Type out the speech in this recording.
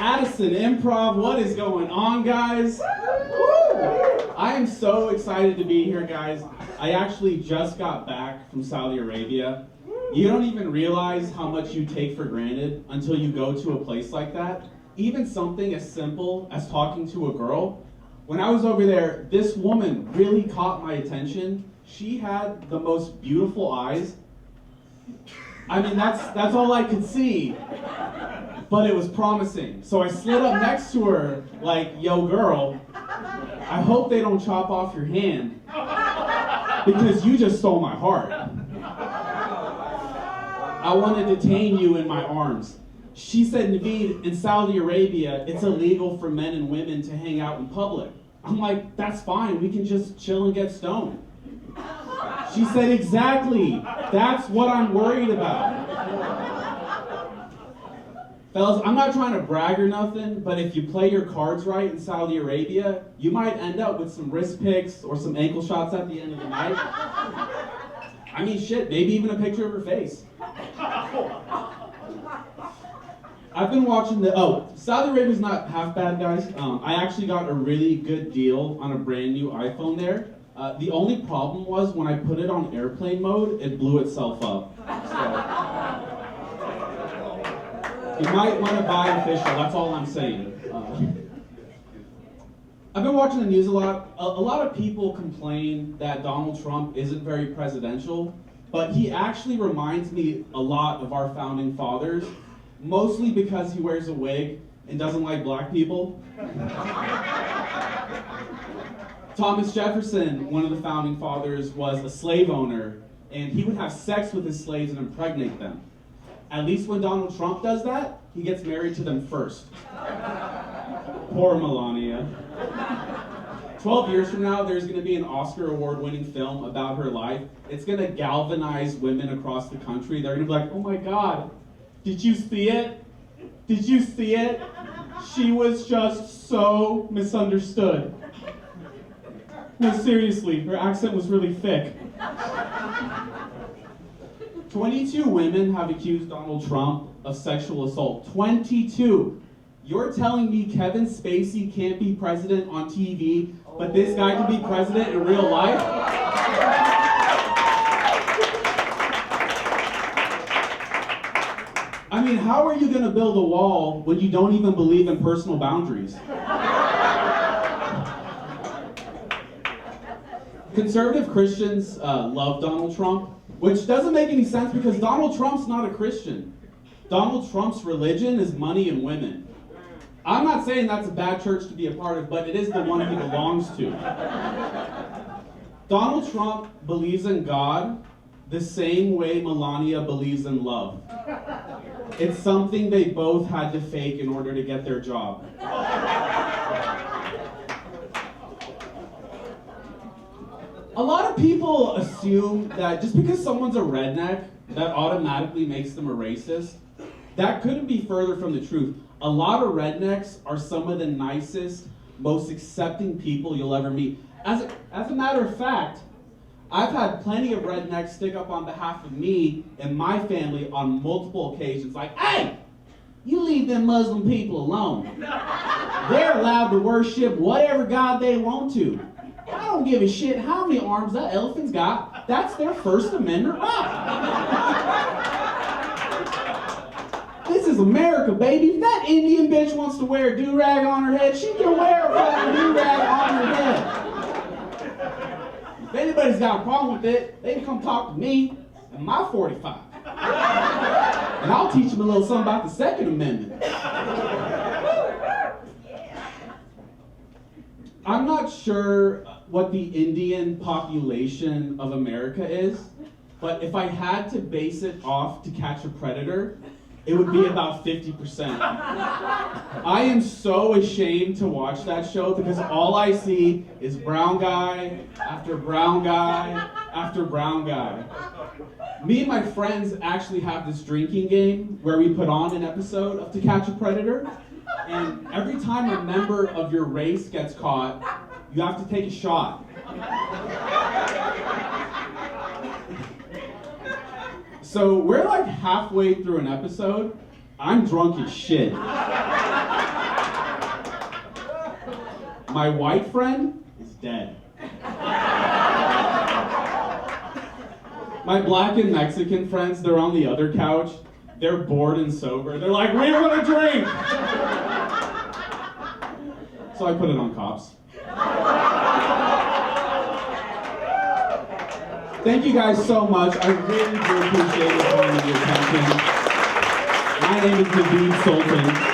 Addison Improv, what is going on, guys? Woo! I am so excited to be here, guys. I actually just got back from Saudi Arabia. You don't even realize how much you take for granted until you go to a place like that. Even something as simple as talking to a girl. When I was over there, this woman really caught my attention. She had the most beautiful eyes. I mean, that's all I could see, but it was promising. So I slid up next to her like, yo girl, I hope they don't chop off your hand because you just stole my heart. I want to detain you in my arms. She said, Naveed, in Saudi Arabia, it's illegal for men and women to hang out in public. I'm like, that's fine, we can just chill and get stoned. She said, exactly, that's what I'm worried about. Fellas, I'm not trying to brag or nothing, but if you play your cards right in Saudi Arabia, you might end up with some wrist picks or some ankle shots at the end of the night. I mean, shit, maybe even a picture of her face. I've been watching Saudi Arabia's not half bad, guys. I actually got a really good deal on a brand new iPhone there. The only problem was when I put it on airplane mode, it blew itself up. So, you might want to buy official, that's all I'm saying. I've been watching the news a lot. A lot of people complain that Donald Trump isn't very presidential, but he actually reminds me a lot of our founding fathers, mostly because he wears a wig and doesn't like black people. Thomas Jefferson, one of the founding fathers, was a slave owner, and he would have sex with his slaves and impregnate them. At least when Donald Trump does that, he gets married to them first. Poor Melania. 12 years from now, there's going to be an Oscar award-winning film about her life. It's going to galvanize women across the country. They're going to be like, oh my God, did you see it? Did you see it? She was just so misunderstood. No, seriously, her accent was really thick. 22 women have accused Donald Trump of sexual assault. 22. You're telling me Kevin Spacey can't be president on TV, but this guy can be president in real life? I mean, how are you going to build a wall when you don't even believe in personal boundaries? Conservative Christians love Donald Trump, which doesn't make any sense because Donald Trump's not a Christian. Donald Trump's religion is money and women. I'm not saying that's a bad church to be a part of, but it is the one he belongs to. Donald Trump believes in God the same way Melania believes in love. It's something they both had to fake in order to get their job. A lot of people assume that just because someone's a redneck, that automatically makes them a racist. That couldn't be further from the truth. A lot of rednecks are some of the nicest, most accepting people you'll ever meet. As a matter of fact, I've had plenty of rednecks stick up on behalf of me and my family on multiple occasions, like, hey, you leave them Muslim people alone. They're allowed to worship whatever God they want to. I don't give a shit how many arms that elephant's got. That's their First Amendment right. This is America, baby. If that Indian bitch wants to wear a do-rag on her head, she can wear a fucking do-rag on her head. If anybody's got a problem with it, they can come talk to me and my 45. And I'll teach them a little something about the Second Amendment. I'm not sure what the Indian population of America is, but if I had to base it off To Catch a Predator, it would be about 50%. I am so ashamed to watch that show because all I see is brown guy after brown guy after brown guy. Me and my friends actually have this drinking game where we put on an episode of To Catch a Predator, and every time a member of your race gets caught, you have to take a shot. So we're like halfway through an episode. I'm drunk as shit. My white friend is dead. My black and Mexican friends, they're on the other couch. They're bored and sober. They're like, we want a drink! So I put it on cops. Thank you guys so much. I really do appreciate your time and your attention. My name is Naveed Sultan.